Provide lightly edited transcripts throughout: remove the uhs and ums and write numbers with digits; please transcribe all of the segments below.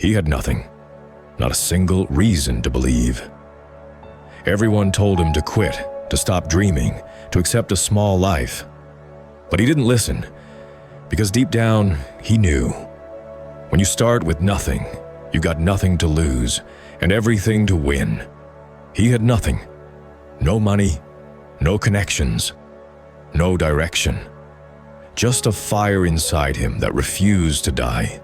He had nothing, not a single reason to believe. Everyone told him to quit, to stop dreaming, to accept a small life. But he didn't listen, because deep down, he knew. When you start with nothing, you got nothing to lose and everything to win. He had nothing. No money, no connections, no direction. Just a fire inside him that refused to die.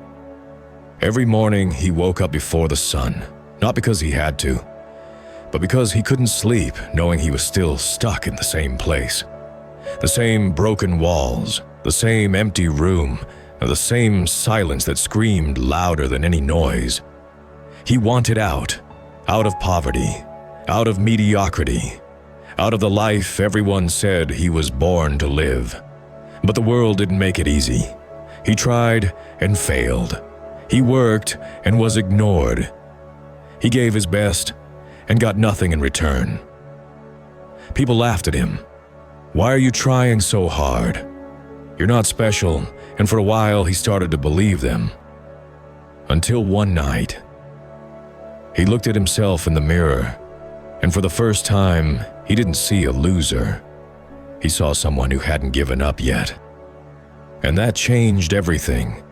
Every morning he woke up before the sun, not because he had to, but because he couldn't sleep knowing he was still stuck in the same place. The same broken walls, the same empty room, and the same silence that screamed louder than any noise. He wanted out of poverty, out of mediocrity, out of the life everyone said he was born to live. But the world didn't make it easy. He tried and failed. He worked and was ignored. He gave his best and got nothing in return. People laughed at him. Why are you trying so hard? You're not special, and for a while he started to believe them. Until one night, he looked at himself in the mirror, and for the first time, he didn't see a loser. He saw someone who hadn't given up yet. And that changed everything.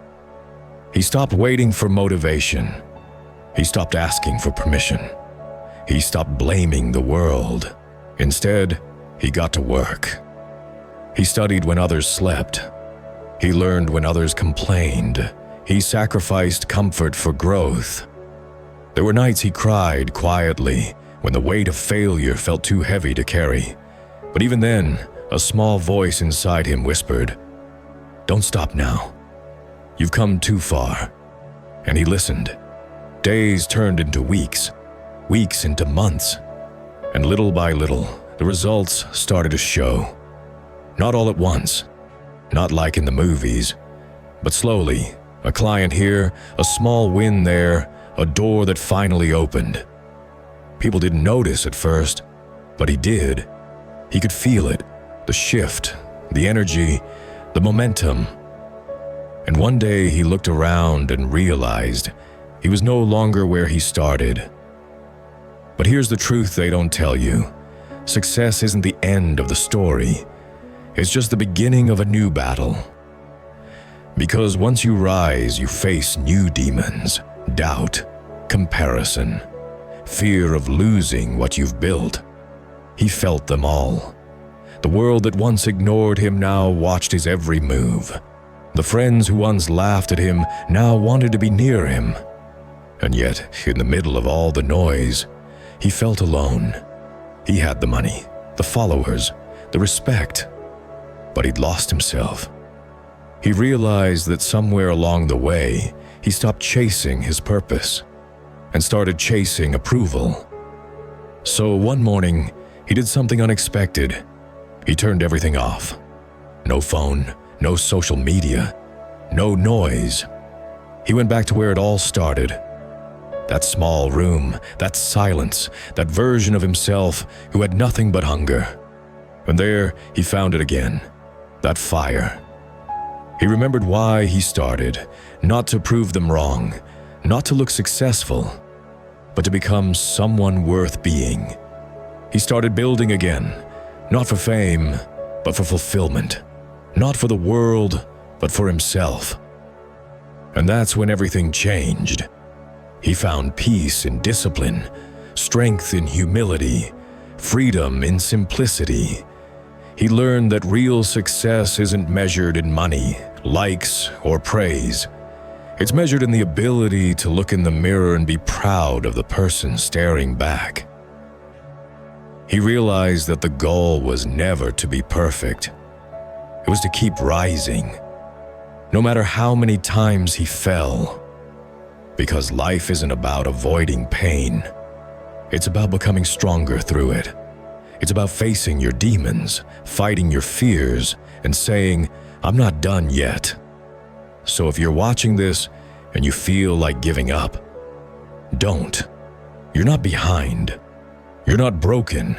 He stopped waiting for motivation. He stopped asking for permission. He stopped blaming the world. Instead, he got to work. He studied when others slept. He learned when others complained. He sacrificed comfort for growth. There were nights he cried quietly when the weight of failure felt too heavy to carry. But even then, a small voice inside him whispered, "Don't stop now. You've come too far." And he listened. Days turned into weeks, weeks into months, and little by little, the results started to show. Not all at once, not like in the movies, but slowly, a client here, a small win there, a door that finally opened. People didn't notice at first, but he did. He could feel it, the shift, the energy, the momentum. And one day he looked around and realized he was no longer where he started. But here's the truth they don't tell you. Success isn't the end of the story. It's just the beginning of a new battle. Because once you rise, you face new demons, doubt, comparison, fear of losing what you've built. He felt them all. The world that once ignored him now watched his every move. The friends who once laughed at him now wanted to be near him. And yet, in the middle of all the noise, he felt alone. He had the money, the followers, the respect, but he'd lost himself. He realized that somewhere along the way, he stopped chasing his purpose and started chasing approval. So one morning, he did something unexpected. He turned everything off. No phone, no social media, no noise. He went back to where it all started. That small room, that silence, that version of himself who had nothing but hunger. And there he found it again, that fire. He remembered why he started, not to prove them wrong, not to look successful, but to become someone worth being. He started building again, not for fame, but for fulfillment. Not for the world, but for himself. And that's when everything changed. He found peace in discipline, strength in humility, freedom in simplicity. He learned that real success isn't measured in money, likes, or praise. It's measured in the ability to look in the mirror and be proud of the person staring back. He realized that the goal was never to be perfect. It was to keep rising, no matter how many times he fell. Because life isn't about avoiding pain. It's about becoming stronger through it. It's about facing your demons, fighting your fears, and saying, "I'm not done yet." So if you're watching this and you feel like giving up, don't. You're not behind. You're not broken.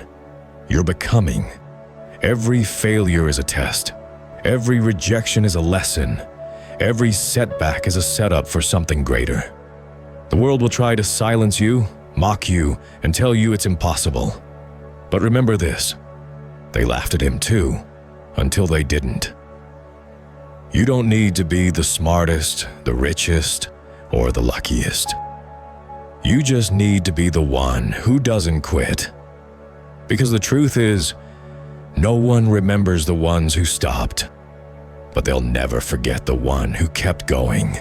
You're becoming. Every failure is a test. Every rejection is a lesson. Every setback is a setup for something greater. The world will try to silence you, mock you, and tell you it's impossible. But remember this, they laughed at him too, until they didn't. You don't need to be the smartest, the richest, or the luckiest. You just need to be the one who doesn't quit. Because the truth is, no one remembers the ones who stopped, but they'll never forget the one who kept going.